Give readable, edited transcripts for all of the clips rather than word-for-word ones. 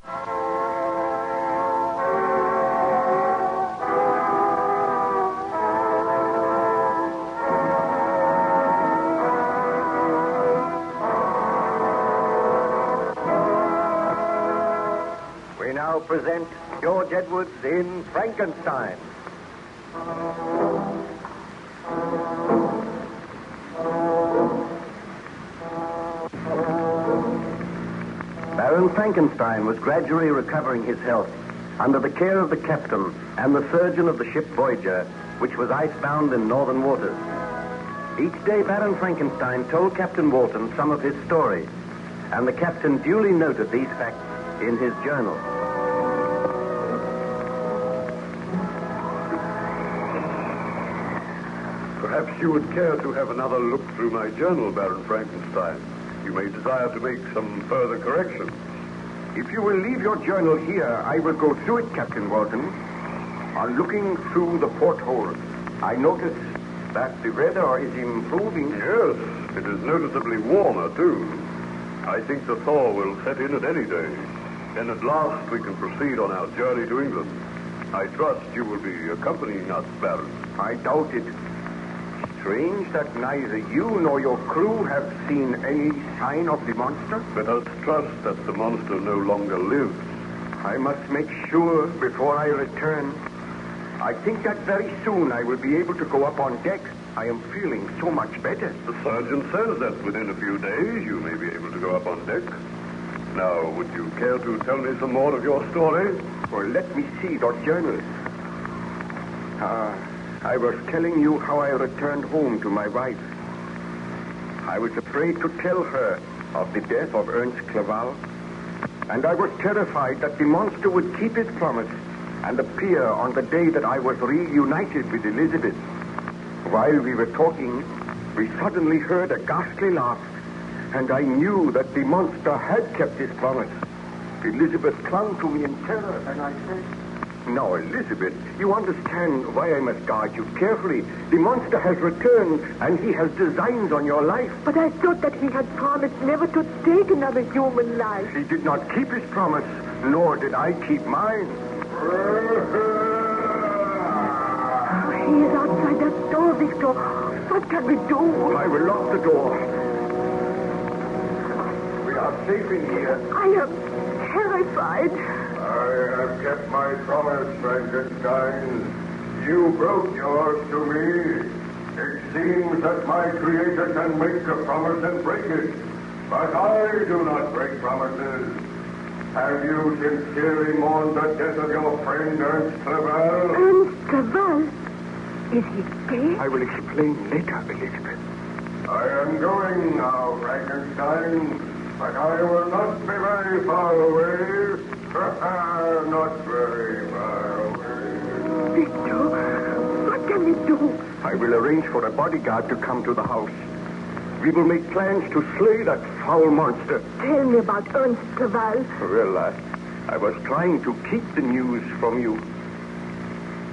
We now present George Edwards in Frankenstein. Baron Frankenstein was gradually recovering his health under the care of the captain and the surgeon of the ship Voyager, which was icebound in northern waters. Each day, Baron Frankenstein told Captain Walton some of his story, and the captain duly noted these facts in his journal. Perhaps you would care to have another look through my journal, Baron Frankenstein. You may desire to make some further corrections. If you will leave your journal here, I will go through it, Captain Walton. On looking through the porthole, I notice that the weather is improving. Yes, it is noticeably warmer, too. I think the thaw will set in at any day. Then at last we can proceed on our journey to England. I trust you will be accompanying us, Baron. I doubt it. Strange that neither you nor your crew have seen any sign of the monster. Let us trust that the monster no longer lives. I must make sure before I return. I think that very soon I will be able to go up on deck. I am feeling so much better. The surgeon says that within a few days you may be able to go up on deck. Now, would you care to tell me some more of your story? Well, let me see your journal. I was telling you how I returned home to my wife. I was afraid to tell her of the death of Ernst Clerval, and I was terrified that the monster would keep his promise and appear on the day that I was reunited with Elizabeth. While we were talking, we suddenly heard a ghastly laugh, and I knew that the monster had kept his promise. Elizabeth clung to me in terror, and I said, "Now, Elizabeth, you understand why I must guard you carefully. The monster has returned, and he has designs on your life." But I thought that he had promised never to take another human life. He did not keep his promise, nor did I keep mine. He is outside that door, Victor. What can we do? I will lock the door. We are safe in here. I am terrified. I have kept my promise, Frankenstein. You broke yours to me. It seems that my creator can make a promise and break it. But I do not break promises. Have you sincerely mourned the death of your friend Ernst Clerval? Ernst Clerval? Is he dead? I will explain later, Elizabeth. I am going now, Frankenstein. But I will not be very far away. Not very far away. Victor, what can we do? I will arrange for a bodyguard to come to the house. We will make plans to slay that foul monster. Tell me about Ernst Clerval. Well, I was trying to keep the news from you.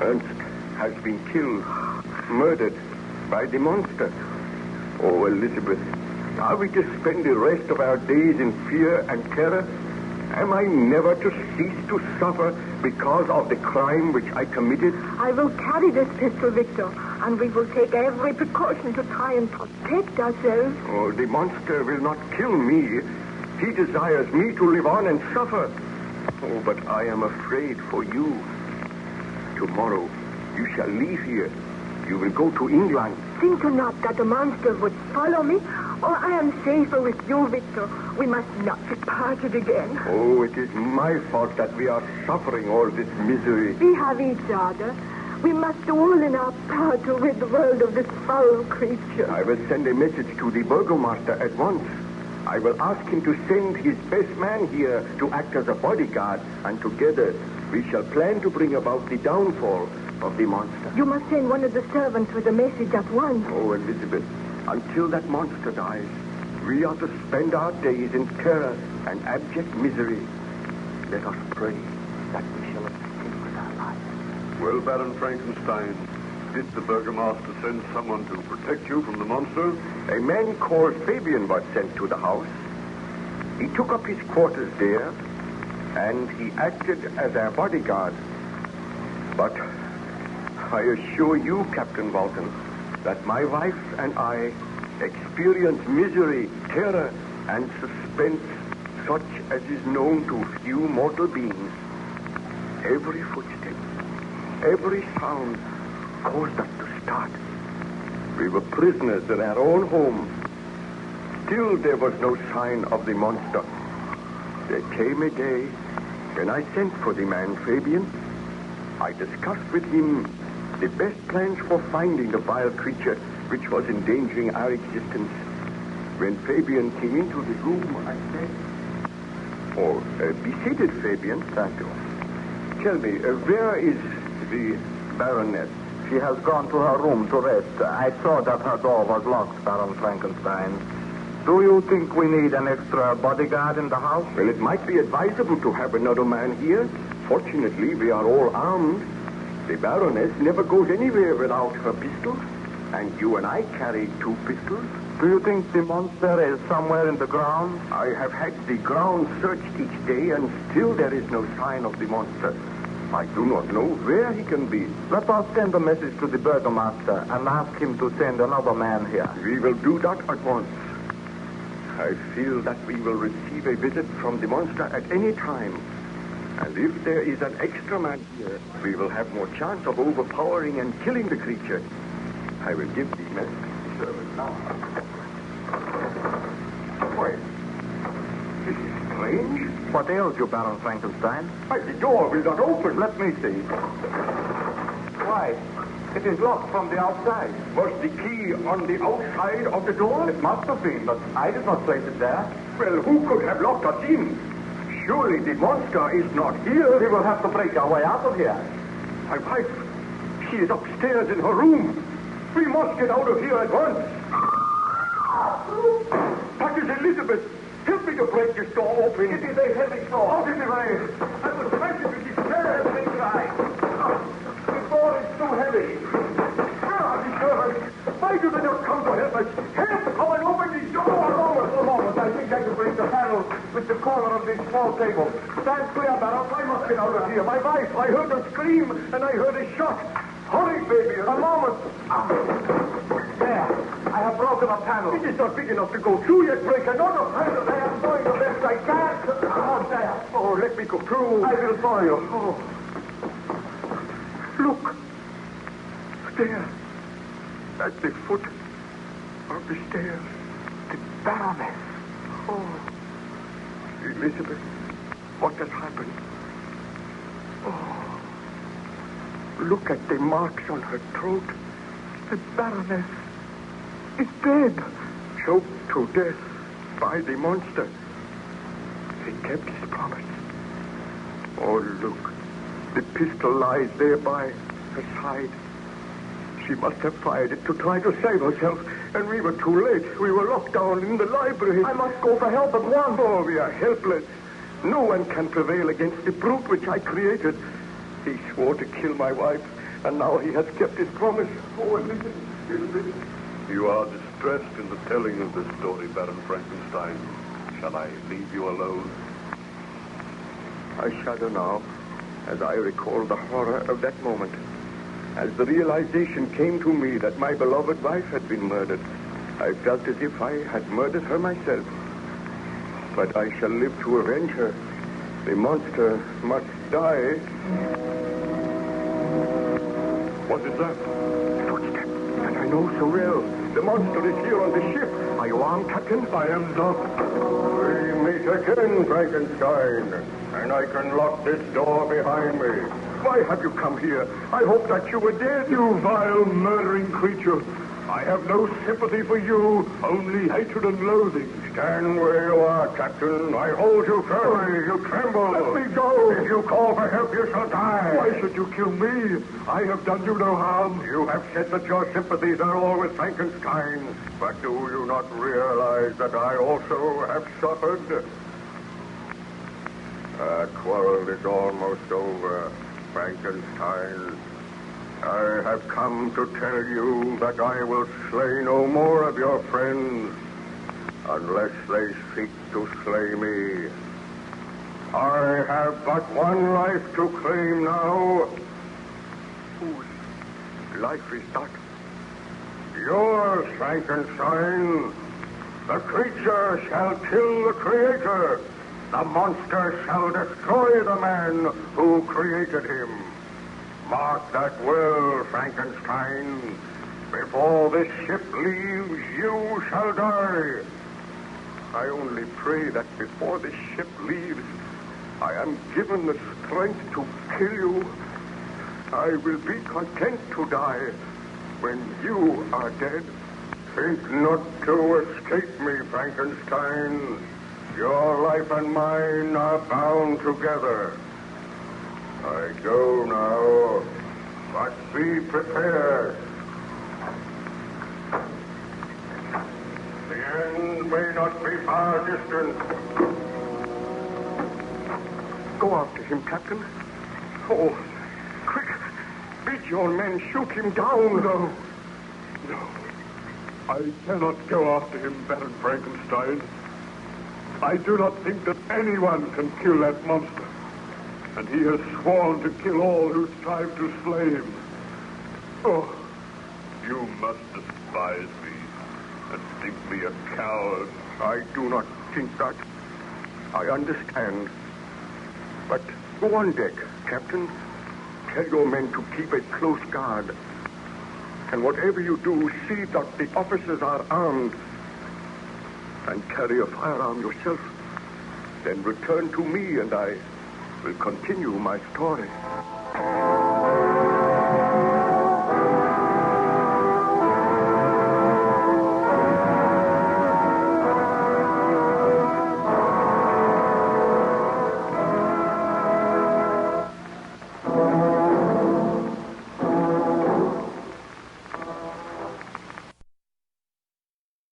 Ernst has been killed, murdered by the monster. Oh, Elizabeth, are we to spend the rest of our days in fear and terror? Am I never to cease to suffer because of the crime which I committed? I will carry this pistol, Victor, and we will take every precaution to try and protect ourselves. Oh, the monster will not kill me. He desires me to live on and suffer. Oh, but I am afraid for you. Tomorrow, you shall leave here. You will go to England. Think not that the monster would follow me, or I am safer with you, Victor. We must not be parted again. Oh, it is my fault that we are suffering all this misery. We have each other. We must do all in our power to rid the world of this foul creature. I will send a message to the burgomaster at once. I will ask him to send his best man here to act as a bodyguard, and together we shall plan to bring about the downfall of the monster. You must send one of the servants with a message at once. Oh, Elizabeth, until that monster dies, we are to spend our days in terror and abject misery. Let us pray that we shall escape with our lives. Well, Baron Frankenstein, did the burgomaster send someone to protect you from the monster? A man called Fabian was sent to the house. He took up his quarters there. and he acted as our bodyguard. But I assure you, Captain Walton, that my wife and I experienced misery, terror, and suspense such as is known to few mortal beings. Every footstep, every sound caused us to start. We were prisoners in our own home. Still, there was no sign of the monster. There came a day when I sent for the man Fabian. I discussed with him the best plans for finding the vile creature which was endangering our existence. When Fabian came into the room, I said, be seated, Fabian. Thank you. Tell me, where is the Baroness? She has gone to her room to rest. I saw that her door was locked, Baron Frankenstein. Do you think we need an extra bodyguard in the house? Well, it might be advisable to have another man here. Fortunately, we are all armed. The Baroness never goes anywhere without her pistols. And you and I carry 2 pistols. Do you think the monster is somewhere in the ground? I have had the ground searched each day, and still there is no sign of the monster. I do not know where he can be. Let us send a message to the burgomaster and ask him to send another man here. We will do that at once. I feel that we will receive a visit from the monster at any time. And if there is an extra man here, we will have more chance of overpowering and killing the creature. I will give the message to the servant now. Wait. This is strange. What ails you, Baron Frankenstein? Why, the door will not open. Let me see. Why? It is locked from the outside. Was the key on the outside of the door? It must have been, but I did not place it there. Well, who could have locked us in? Surely the monster is not here. We will have to break our way out of here. My wife, she is upstairs in her room. We must get out of here at once. That is Elizabeth. Help me to break this door open. It is a heavy door. Out of the way. I will smash it with these stairs. Let me try. The door is too heavy. Where are the servants? Why do they not come to help us? Help! Come and open the door. A moment. I think I can break the panel with the corner of this small table. Stand clear, Baron. I must get out of here. My wife, I heard her scream, and I heard a shot. Hurry, baby. A moment. There. I have broken a panel. It is not big enough to go through yet. Break another panel. I am doing the best I can. There. Oh, let me go through. I will follow you. Oh. Look. There. At the foot of the stairs. The Baroness. Oh. Elizabeth, what has happened? Oh. Look at the marks on her throat. The Baroness is dead. Choked to death by the monster. He kept his promise. Oh, look. The pistol lies there by her side. She must have fired it to try to save herself, and we were too late. We were locked down in the library. I must go for help at once. Oh, we are helpless. No one can prevail against the brute which I created. He swore to kill my wife, and now he has kept his promise. Oh, Elizabeth. You are distressed in the telling of this story, Baron Frankenstein. Shall I leave you alone? I shudder now as I recall the horror of that moment. As the realization came to me that my beloved wife had been murdered, I felt as if I had murdered her myself. But I shall live to avenge her. The monster must die. What is that? Footstep. And I know so well. The monster is here on the ship. Are you armed, Captain? I am not. We meet again, Frankenstein. And I can lock this door behind me. Why have you come here? I hoped that you were dead. You vile, murdering creature. I have no sympathy for you, only hatred and loathing. Stand where you are, Captain. I hold you firmly. You tremble. Let me go. If you call for help, you shall die. Why should you kill me? I have done you no harm. You have said that your sympathies are all with Frankenstein. But do you not realize that I also have suffered? Our quarrel is almost over, Frankenstein. I have come to tell you that I will slay no more of your friends unless they seek to slay me. I have but one life to claim now. Whose life is that? Yours, Frankenstein. The creature shall kill the creator. The monster shall destroy the man who created him. Mark that well, Frankenstein. Before this ship leaves, you shall die. I only pray that before this ship leaves, I am given the strength to kill you. I will be content to die when you are dead. Think not to escape me, Frankenstein. Your life and mine are bound together. I go now, but be prepared. The end may not be far distant. Go after him, Captain. Oh, quick. Bid your men shoot him down. No. I cannot go after him, Baron Frankenstein. I do not think that anyone can kill that monster. And he has sworn to kill all who strive to slay him. Oh, you must despise me and think me a coward. I do not think that. I understand. But go on deck, Captain. Tell your men to keep a close guard. And whatever you do, see that the officers are armed. And carry a firearm yourself. Then return to me and I will continue my story.